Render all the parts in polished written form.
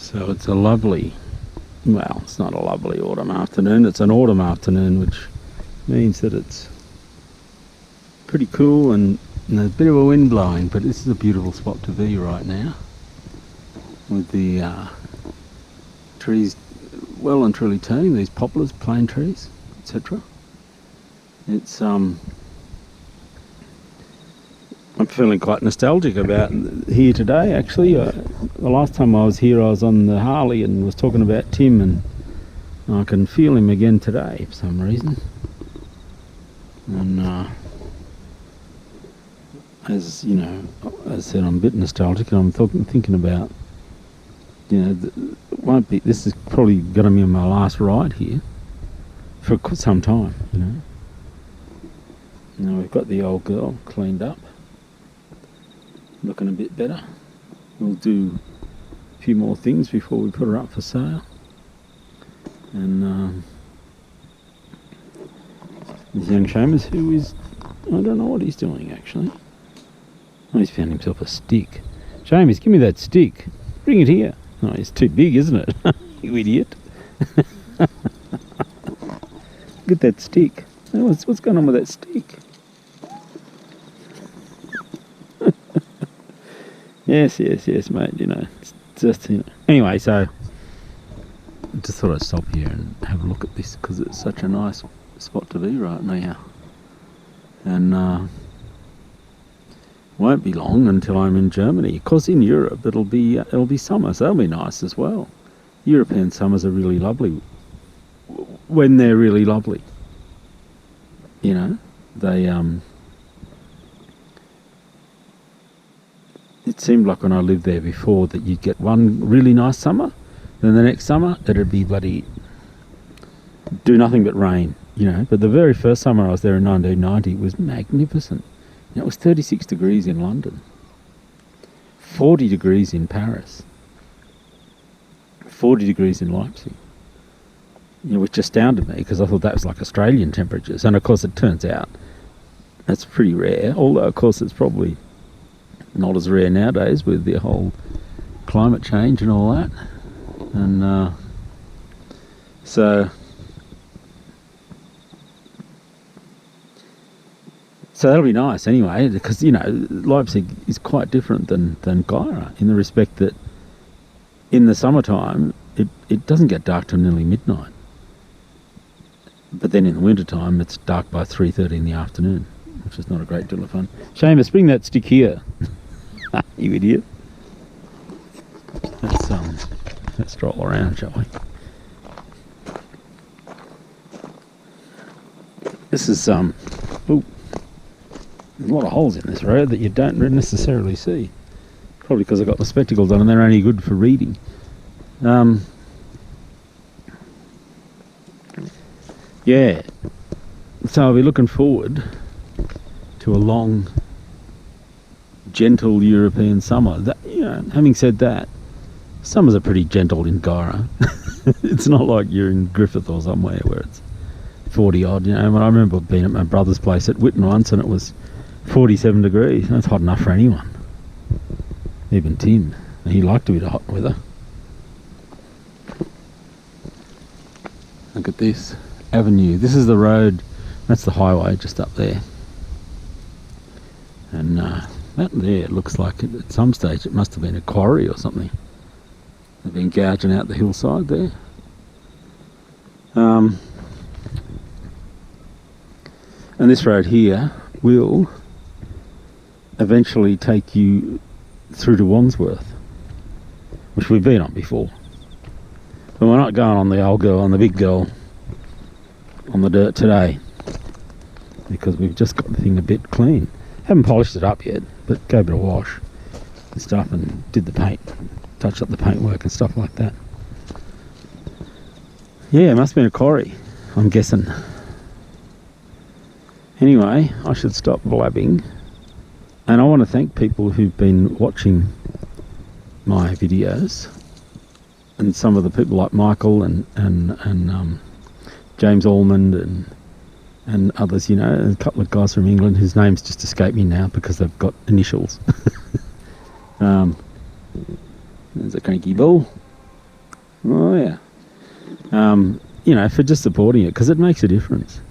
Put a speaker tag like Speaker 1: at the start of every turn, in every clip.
Speaker 1: So it's a lovely, well, it's not a lovely autumn afternoon, it's an autumn afternoon, which means that it's pretty cool and there's a bit of a wind blowing, but this is a beautiful spot to be right now, with the trees well and truly turning, these poplars, plane trees, etc. It's I'm feeling quite nostalgic about here today, actually. The last time I was here I was on the Harley and was talking about Tim, and I can feel him again today for some reason. And as you know, as I said, I'm a bit nostalgic, and I'm thinking about, you know, this is probably going to be my last ride here for some time, you know. Now we've got the old girl cleaned up, looking a bit better. We'll do a few more things before we put her up for sale. And this young Seamus, who is, I don't know what he's doing actually. Oh, he's found himself a stick. Seamus, give me that stick. Bring it here. Oh, it's too big, isn't it? You idiot. Get that stick. What's going on with that stick? Yes, mate, you know, it's just, you know. Anyway, so I just thought I'd stop here and have a look at this, because it's such a nice spot to be right now. And won't be long until I'm in Germany. Of course, in Europe it'll be summer, so that'll be nice as well. European summers are really lovely when they're really lovely. You know, they it seemed like when I lived there before that you'd get one really nice summer, then the next summer it'd be bloody do nothing but rain, you know. But the very first summer I was there in 1990 was magnificent. You know, it was 36 degrees in London, 40 degrees in Paris, 40 degrees in Leipzig, you know, which astounded me because I thought that was like Australian temperatures. And of course it turns out that's pretty rare, although of course it's probably not as rare nowadays with the whole climate change and all that. And so that'll be nice anyway, because, you know, Leipzig is quite different than Gyra in the respect that in the summertime it doesn't get dark till nearly midnight, but then in the wintertime it's dark by 3:30 in the afternoon, which is not a great deal of fun. Seamus, bring that stick here. You idiot. Let's stroll around, shall we? This is ooh, there's a lot of holes in this road that you don't necessarily see. Probably because I've got the spectacles on and they're only good for reading. Yeah, so I'll be looking forward to a long, gentle European summer. That, you know, having said that, summers are pretty gentle in Gyra. It's not like you're in Griffith or somewhere where it's 40 odd, you know. I remember being at my brother's place at Whitton once and it was 47 degrees. That's hot enough for anyone, even Tim. He liked a bit of hot weather. Look at this avenue. This is the road, that's the highway just up there. And that there looks like at some stage it must have been a quarry or something. They've been gouging out the hillside there. And this road here will eventually take you through to Wandsworth, which we've been on before. But we're not going on the old girl, on the big girl, on the dirt today, because we've just got the thing a bit clean. Haven't polished it up yet, but gave it a wash and stuff and did the paint, touched up the paintwork and stuff like that. Yeah, it must have been a quarry, I'm guessing. Anyway, I should stop blabbing, and I want to thank people who've been watching my videos, and some of the people like Michael and James Almond and others, you know, a couple of guys from England whose names just escape me now because they've got initials. There's a cranky bull. Oh yeah. For just supporting it, because it makes a difference.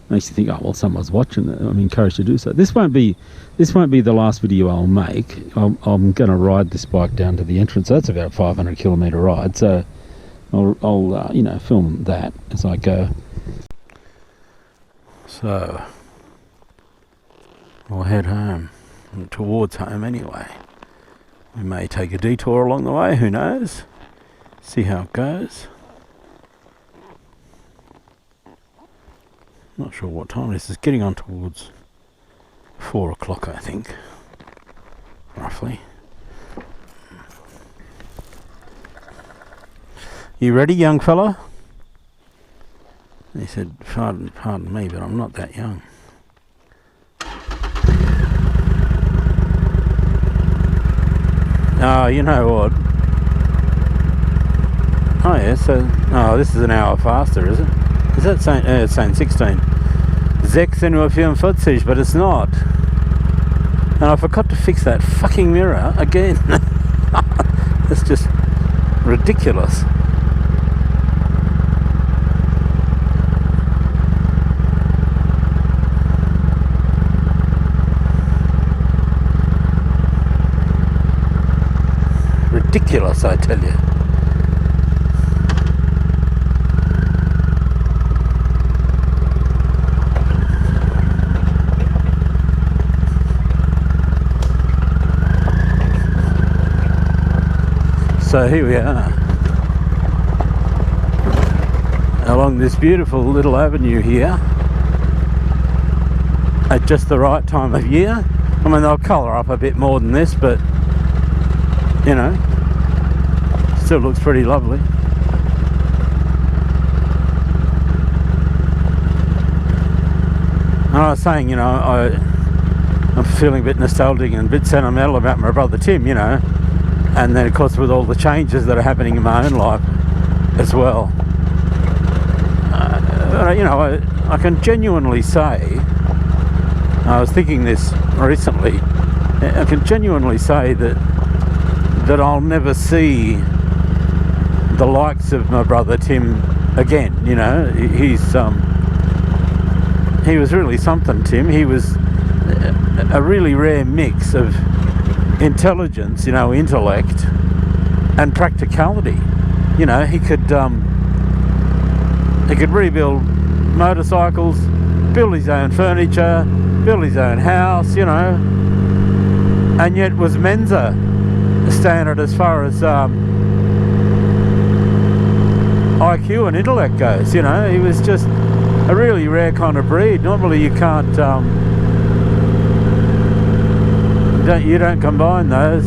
Speaker 1: Makes you think, oh well, someone's watching it. I'm encouraged to do so. This won't be the last video I'll make. I'm going to ride this bike down to the entrance. That's about a 500 kilometre ride. So I'll film that as I go. So I'll head home, towards home anyway. We may take a detour along the way. Who knows? See how it goes. Not sure what time it is. It's getting on towards 4 o'clock, I think, roughly. You ready, young fella? He said, pardon me, but I'm not that young. Oh, you know what? Oh yeah, this is an hour faster, is it? Is that saying, it's saying 16. 46, but it's not. And I forgot to fix that fucking mirror again. It's just ridiculous. Ridiculous, I tell you. So here we are, along this beautiful little avenue here, at just the right time of year. I mean, they'll colour up a bit more than this, but, you know, still looks pretty lovely. And I was saying, you know, I'm feeling a bit nostalgic and a bit sentimental about my brother Tim, you know. And then of course with all the changes that are happening in my own life as well, I can genuinely say, I was thinking this recently, I can genuinely say that I'll never see the likes of my brother Tim again. You know, he was really something, Tim. He was a really rare mix of intelligence, you know, intellect and practicality. You know, he could rebuild motorcycles, build his own furniture, build his own house, you know, and yet was Mensa standard as far as IQ and intellect goes. You know, he was just a really rare kind of breed. Normally you can't you don't combine those.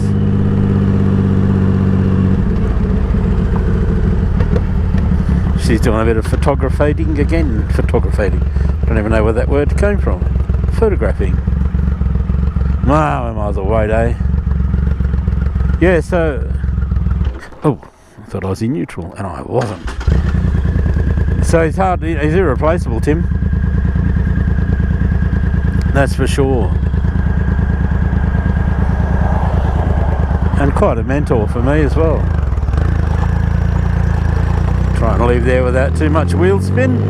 Speaker 1: She's doing a bit of photographing again. Don't even know where that word came from. Photographing. Wow, we're miles away, eh? Yeah, so... Oh, I thought I was in neutral, and I wasn't. So he's irreplaceable, Tim. That's for sure. And quite a mentor for me as well. Try and leave there without too much wheel spin.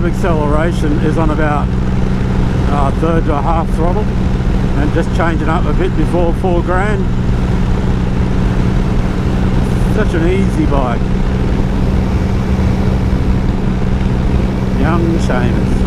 Speaker 1: Acceleration is on about third to half throttle, and just changing up a bit before 4 grand. Such an easy bike. Young Seamus.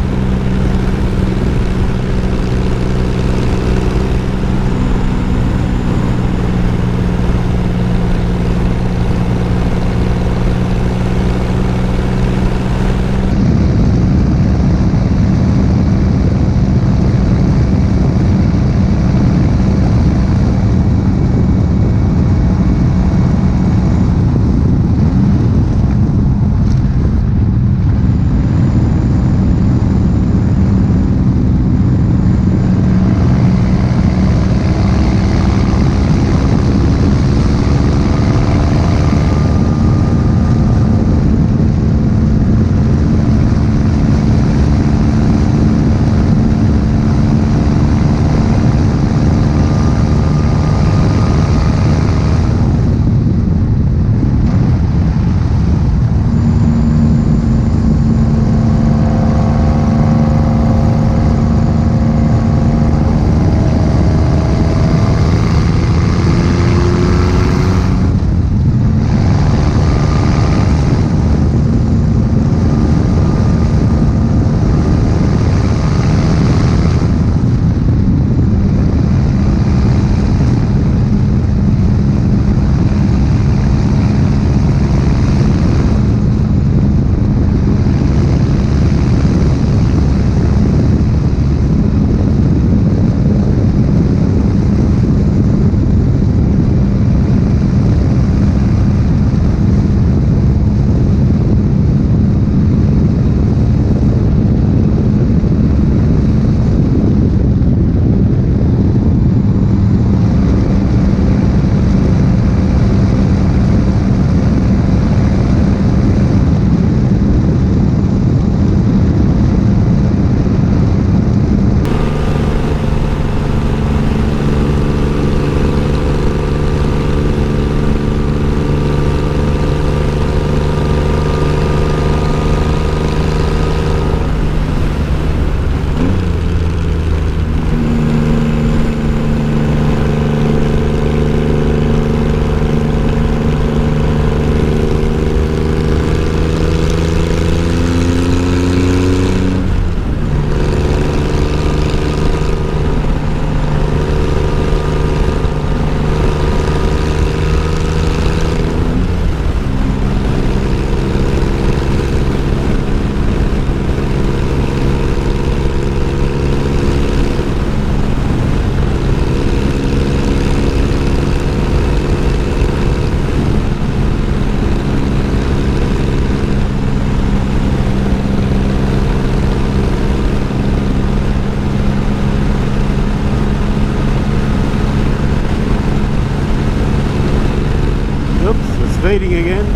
Speaker 1: again.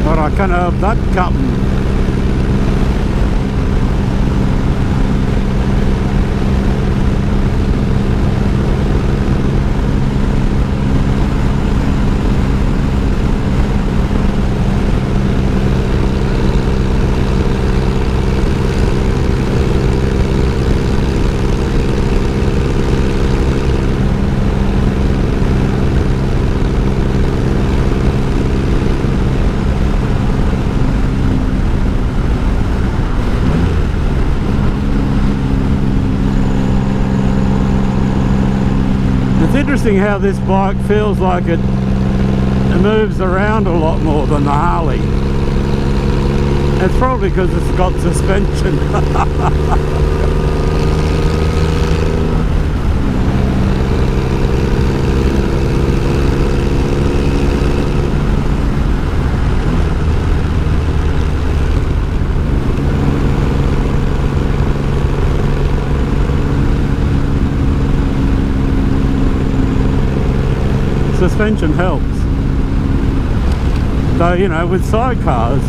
Speaker 1: But I can't have that coming. It's interesting how this bike feels like it moves around a lot more than the Harley. It's probably because it's got suspension. Suspension helps. Though, you know, with sidecars,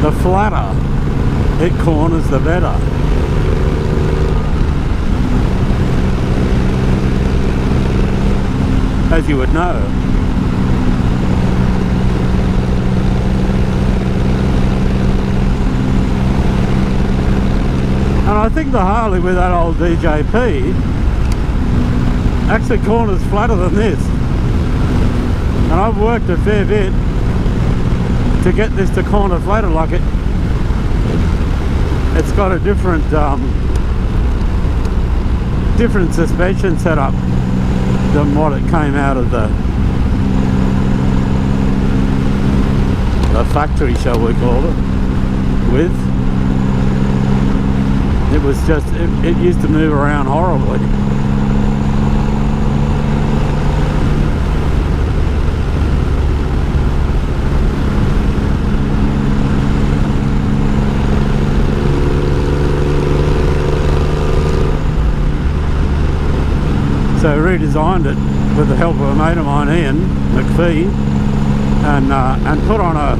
Speaker 1: the flatter it corners, the better. As you would know. And I think the Harley with that old DJP actually corners flatter than this. And I've worked a fair bit to get this to corner flatter. Like it's got a different suspension setup than what it came out of the factory, shall we call it, with. It was just, it used to move around horribly. So redesigned it with the help of a mate of mine, Ian McPhee, and put on a,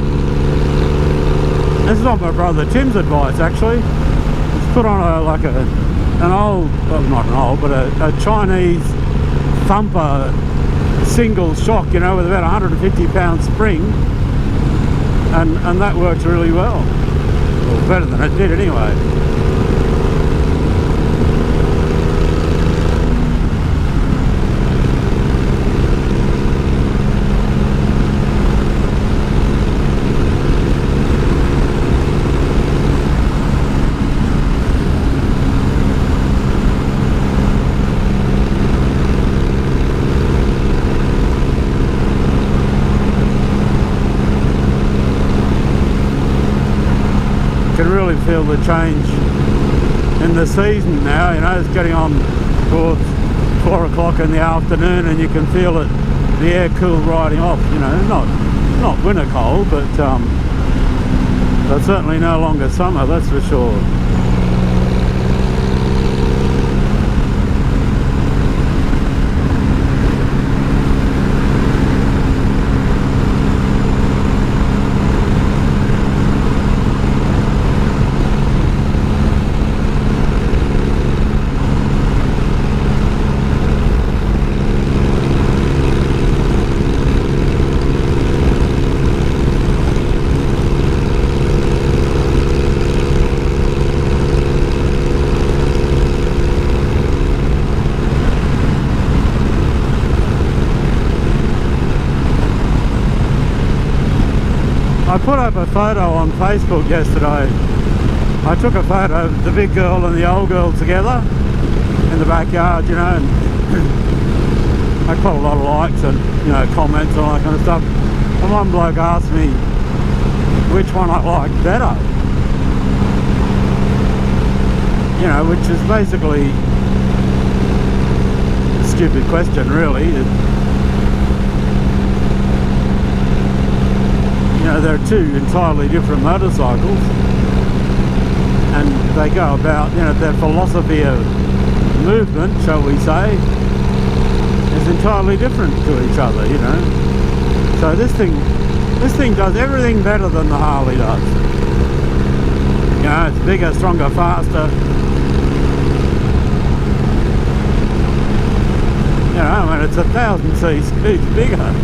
Speaker 1: this is not my brother Tim's advice actually, it's put on a, like an old, well not an old, but a Chinese thumper single shock, you know, with about 150 pound spring, and that works really well. Well, better than it did anyway. Can really feel the change in the season now. You know, it's getting on towards 4 o'clock in the afternoon, and you can feel it, the air cool riding off. You know, not winter cold, but certainly no longer summer, that's for sure. I put up a photo on Facebook yesterday. I took a photo of the big girl and the old girl together in the backyard, you know, and I got a lot of likes and, you know, comments and all that kind of stuff. And one bloke asked me which one I liked better. You know, which is basically a stupid question, really. You know, they're two entirely different motorcycles, and they go about, you know, their philosophy of movement, shall we say, is entirely different to each other, you know. So this thing does everything better than the Harley does. You know, it's bigger, stronger, faster. You know, I mean, it's 1,000 cc's bigger than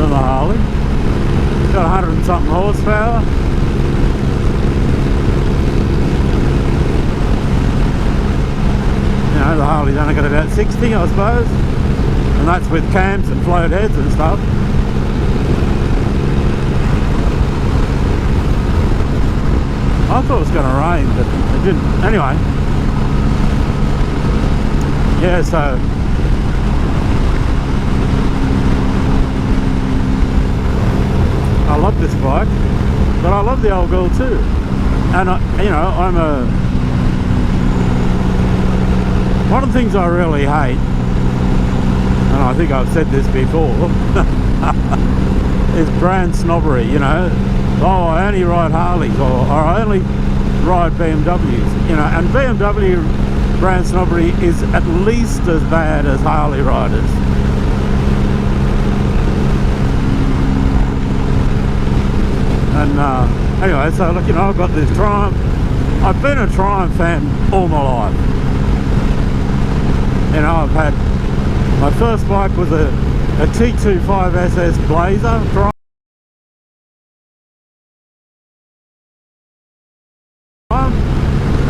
Speaker 1: the Harley. Got 100 and something horsepower. You know, the Harley's only got about 60, I suppose, and that's with cams and float heads and stuff. I thought it was going to rain, but it didn't. Anyway, yeah, so I love this bike, but I love the old girl too. And you know, one of the things I really hate, and I think I've said this before, is brand snobbery, you know. Oh, I only ride Harleys, or I only ride BMWs, you know. And BMW brand snobbery is at least as bad as Harley riders. And anyway, so look, you know, I've got this Triumph. I've been a Triumph fan all my life. You know, I've had, my first bike was a T25 SS Blazer Triumph,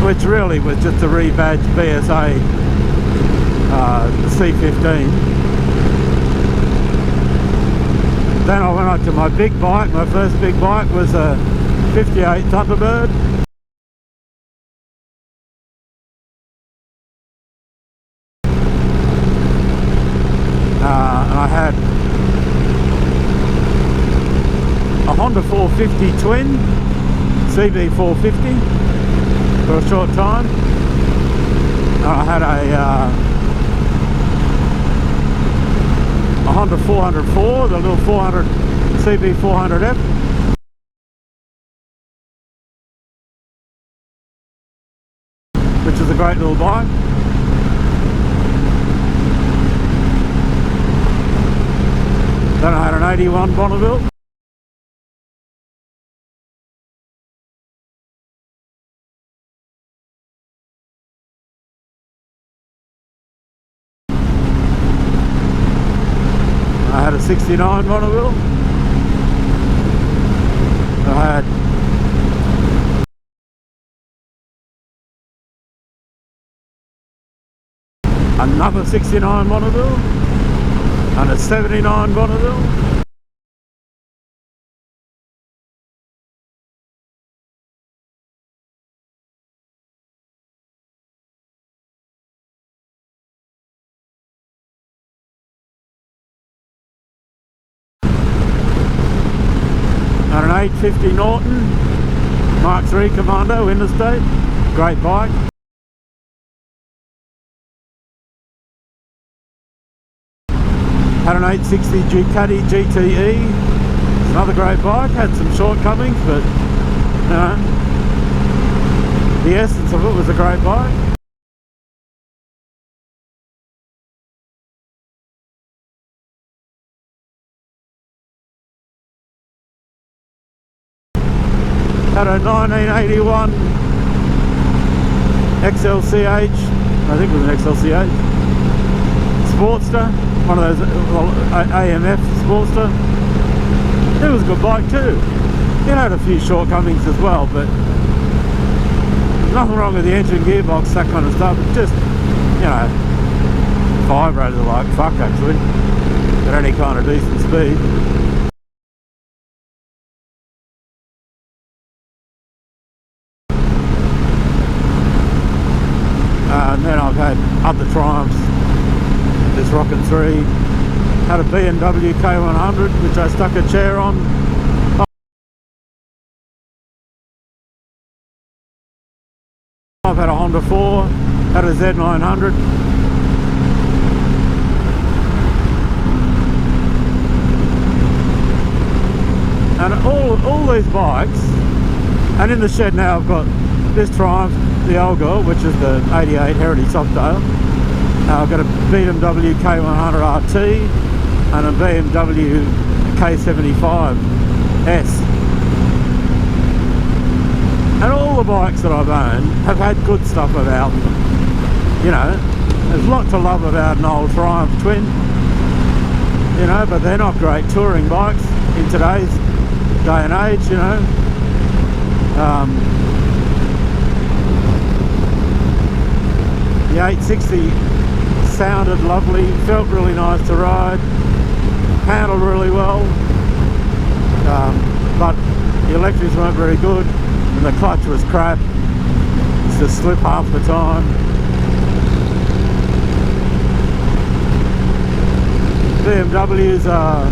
Speaker 1: which really was just a rebadged BSA C15. Then I went up to my big bike. My first big bike was a 58 Thunderbird. And I had a Honda 450 twin, CB 450 for a short time. And I had a Honda 404, the little 400 CB 400F. Which is a great little bike. Then I had an 81 Bonneville. I had a 69 Bonneville. I had another 69 Bonneville and a 79 Bonneville. And an 850 Norton Mark III Commando Interstate, great bike. Had an 860 Ducati GTE, it's another great bike, had some shortcomings, but you know, the essence of it was a great bike. Had a 1981 XLCH, I think it was an XLCH, Sportster, one of those AMF Sportster. It was a good bike too. It had a few shortcomings as well, but nothing wrong with the engine, gearbox, that kind of stuff. It just, you know, vibrated like fuck actually, at any kind of decent speed. And then I've had other Triumphs, this Rocket 3, had a BMW K100 which I stuck a chair on. I've had a Honda 4, had a Z900. And all these bikes, and in the shed now I've got this Triumph, the old girl, which is the 88 Heritage Softail, I've got a BMW K100 RT and a BMW K75S. And all the bikes that I've owned have had good stuff about them. You know, there's a lot to love about an old Triumph Twin, you know, but they're not great touring bikes in today's day and age, you know. The 860 sounded lovely, felt really nice to ride, handled really well, but the electrics weren't very good and the clutch was crap. It's to slip half the time. BMWs are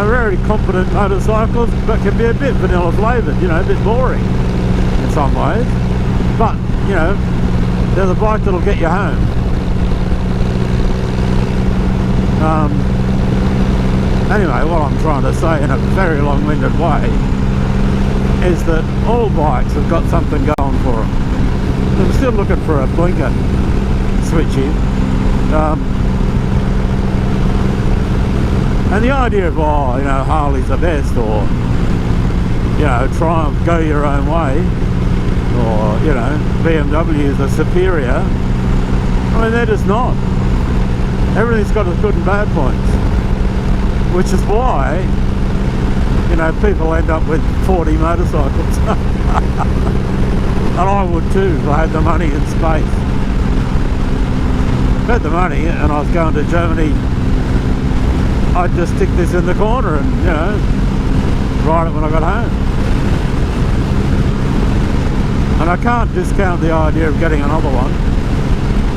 Speaker 1: very competent motorcycles, but can be a bit vanilla flavoured, you know, a bit boring in some ways. But, you know, they're the bike that'll get you home. Anyway, what I'm trying to say in a very long-winded way is that all bikes have got something going for them. I'm still looking for a blinker switch here. And the idea of, oh, you know, Harley's the best, or, you know, Triumph, go your own way, or, you know, BMWs are superior. I mean, they're just not. Everything's got its good and bad points, which is why, you know, people end up with 40 motorcycles. And I would too if I had the money and space. If I had the money and I was going to Germany, I'd just stick this in the corner and, you know, ride it when I got home. And I can't discount the idea of getting another one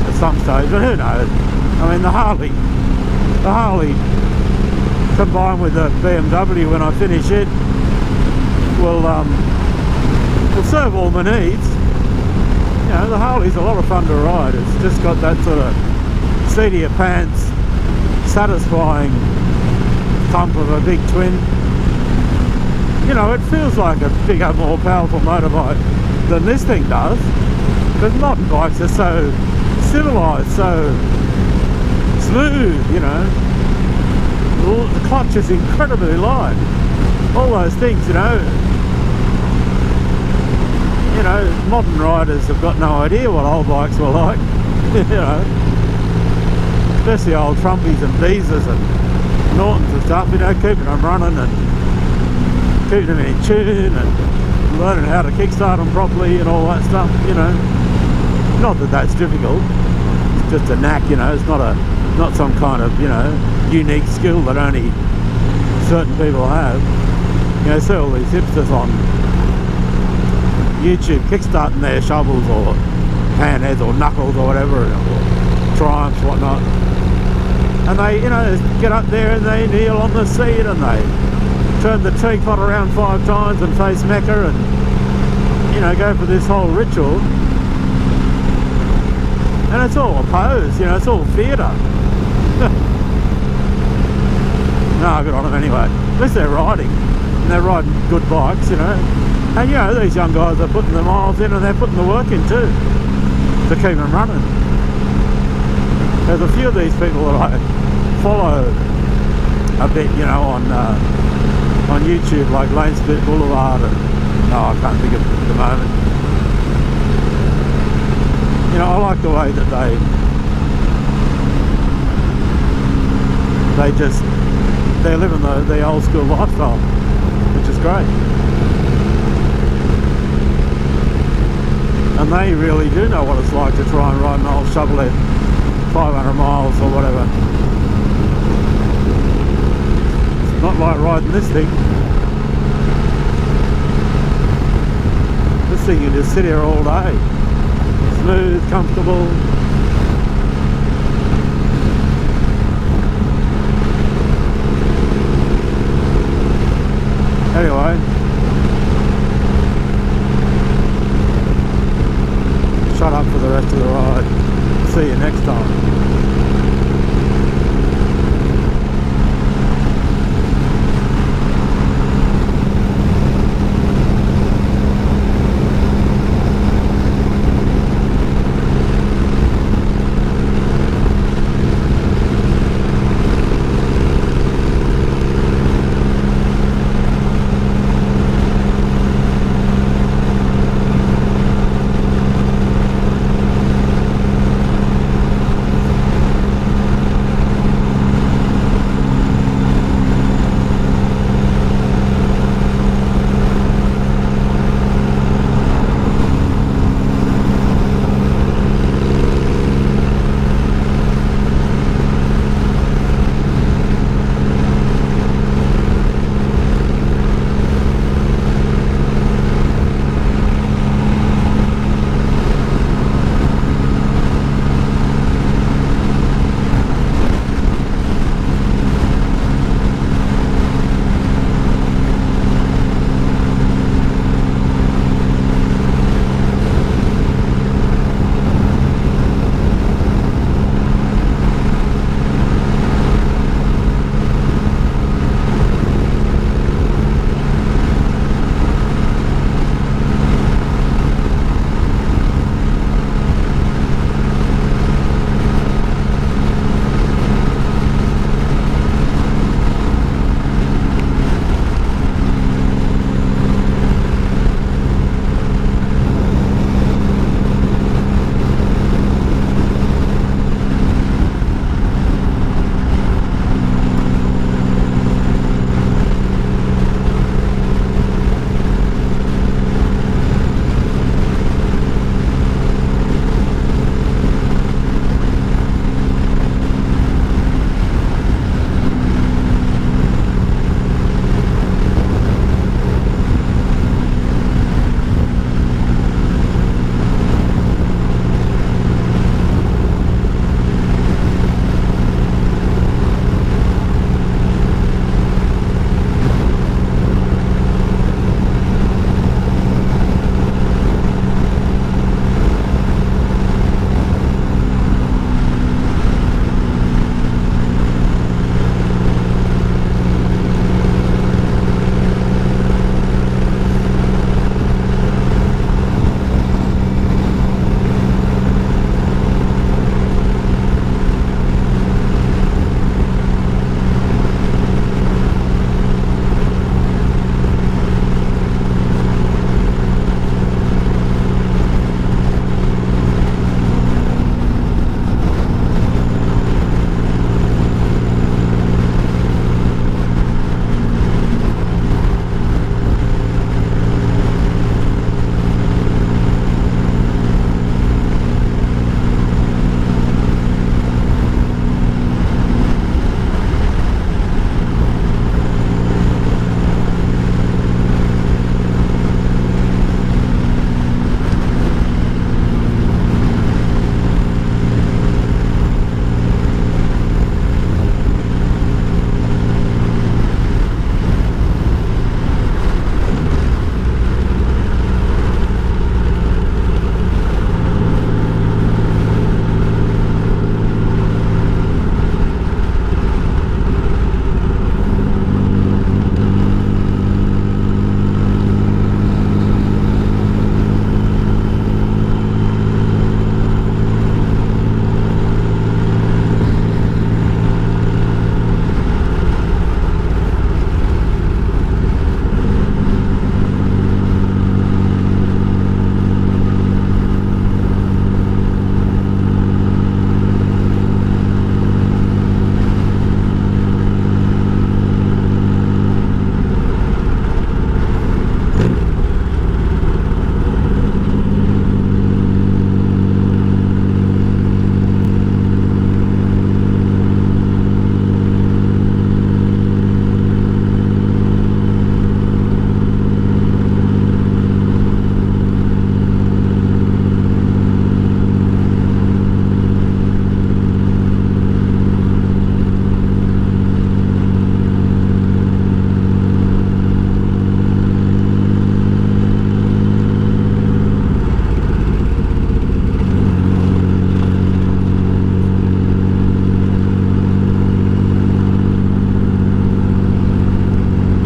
Speaker 1: at some stage, but who knows? I mean, the Harley combined with the BMW when I finish it will serve all my needs. You know, the Harley's a lot of fun to ride. It's just got that sort of seat of your pants, satisfying thump of a big twin. You know, it feels like a bigger, more powerful motorbike than this thing does. But modern bikes are so civilised, so smooth, you know. The clutch is incredibly light. All those things, you know. You know, modern riders have got no idea what old bikes were like. You know, especially old Trumpies and Beezers and Nortons and stuff, you know, keeping them running and keeping them in tune and learning how to kickstart them properly and all that stuff, you know. Not that that's difficult, it's just a knack, you know. It's not some kind of, you know, unique skill that only certain people have. You know, see all these hipsters on YouTube kickstarting their shovels or panheads or knuckles or whatever, or Triumphs, whatnot. And they, you know, get up there and they kneel on the seat and they turn the teapot around 5 times and face Mecca and, you know, go for this whole ritual. And it's all a pose, you know, it's all theatre. No, good on them anyway. At least they're riding. And they're riding good bikes, you know. And, you know, these young guys are putting the miles in and they're putting the work in too to keep them running. There's a few of these people that I follow a bit, you know, on YouTube, like Lane Split Boulevard and, no, I can't think of it at the moment. You know, I like the way that they're living the old school lifestyle, which is great. And they really do know what it's like to try and ride an old Chevrolet 500 miles or whatever. It's not like riding this thing. This thing you just sit here all day. Smooth, comfortable. Anyway, shut up for the rest of the ride. See you next time.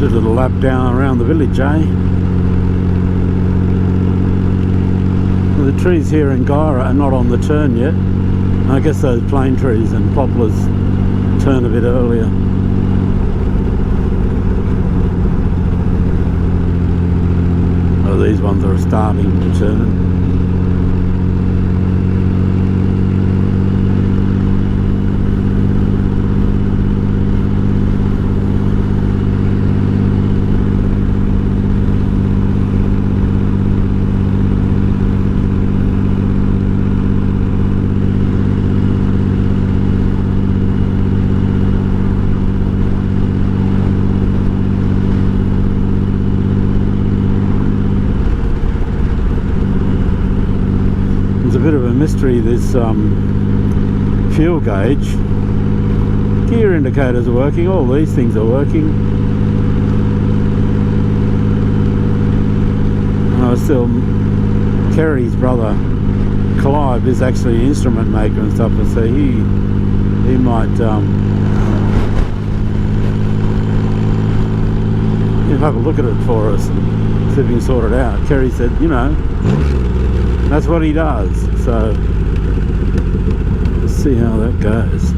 Speaker 1: Did a little lap down around the village, eh? Well, the trees here in Gyra are not on the turn yet. I guess those plane trees and poplars turn a bit earlier. Oh, these ones are starting to turn. Mystery, this fuel gauge. Gear indicators are working, all these things are working. Still, Kerry's brother Clive is actually an instrument maker and stuff, and so he might he'll have a look at it for us and see if he can sort it out. Kerry said, you know, that's what he does, so let's see how that goes.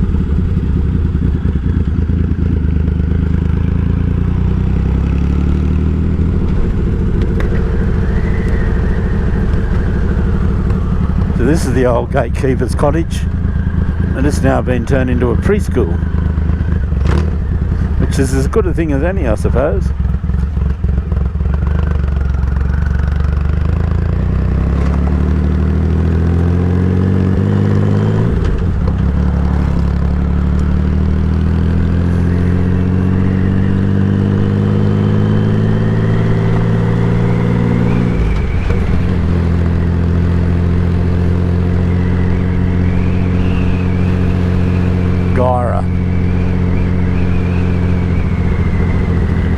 Speaker 1: So this is the old gatekeeper's cottage, and it's now been turned into a preschool, which is as good a thing as any, I suppose.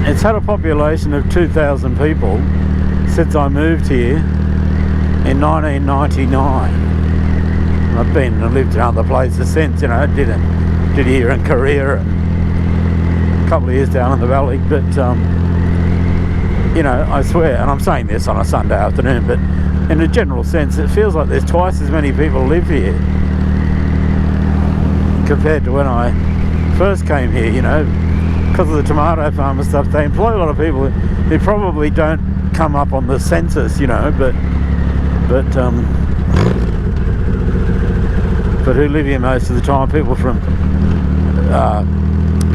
Speaker 1: It's had a population of 2,000 people since I moved here in 1999. I've been and lived in other places since, you know, did here in Korea and a couple of years down in the valley, but you know, I swear, and I'm saying this on a Sunday afternoon, but in a general sense it feels like there's twice as many people live here compared to when I first came here, you know. Because of the tomato farm and stuff, they employ a lot of people who probably don't come up on the census, you know, but who live here most of the time. People from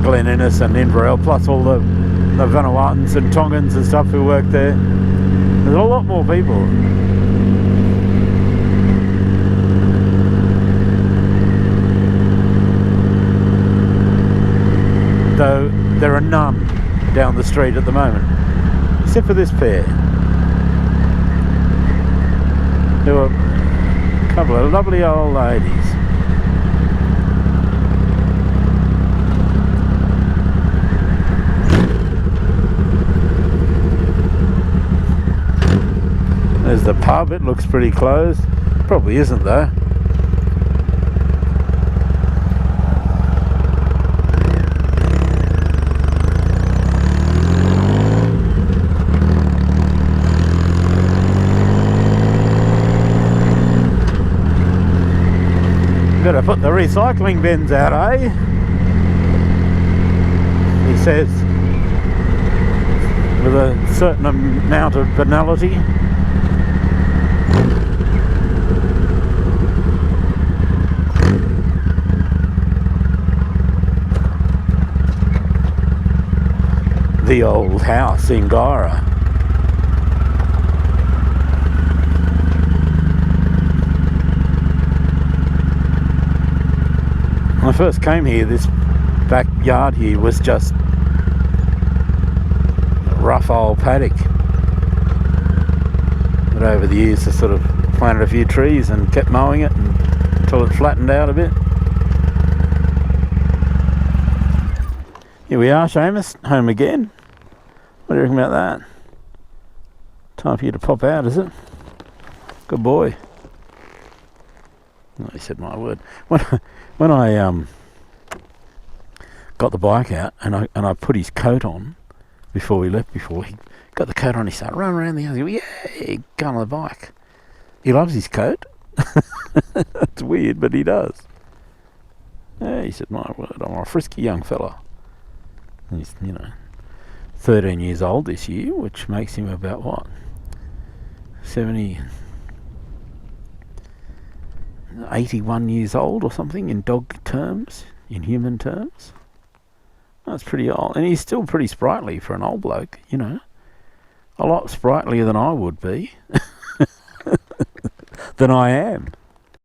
Speaker 1: Glen Innes and Inverell, plus all the Vanuatuans and Tongans and stuff who work there. There's a lot more people. Though there are none down the street at the moment, except for this pair. There were a couple of lovely old ladies. There's the pub, it looks pretty closed. Probably isn't though. Better put the recycling bins out, eh? He says with a certain amount of banality. The old house in Gyra. When I first came here, this backyard here was just a rough old paddock. But over the years I sort of planted a few trees and kept mowing it until it flattened out a bit. Here we are, Seamus, home again. What do you reckon about that? Time for you to pop out, is it? Good boy. Oh, he said my word. When I got the bike out and I put his coat on,
Speaker 2: before we left, before he got the coat on, he started running around the house. He went, yeah, going on the bike. He loves his coat. It's weird, but he does. Yeah, he said, my word, I'm a frisky young fella. He's, 13 years old this year, which makes him about what? 81 years old or something in dog terms, in human terms. That's pretty old. And he's still pretty sprightly for an old bloke, A lot sprightlier than I would be. Than I am.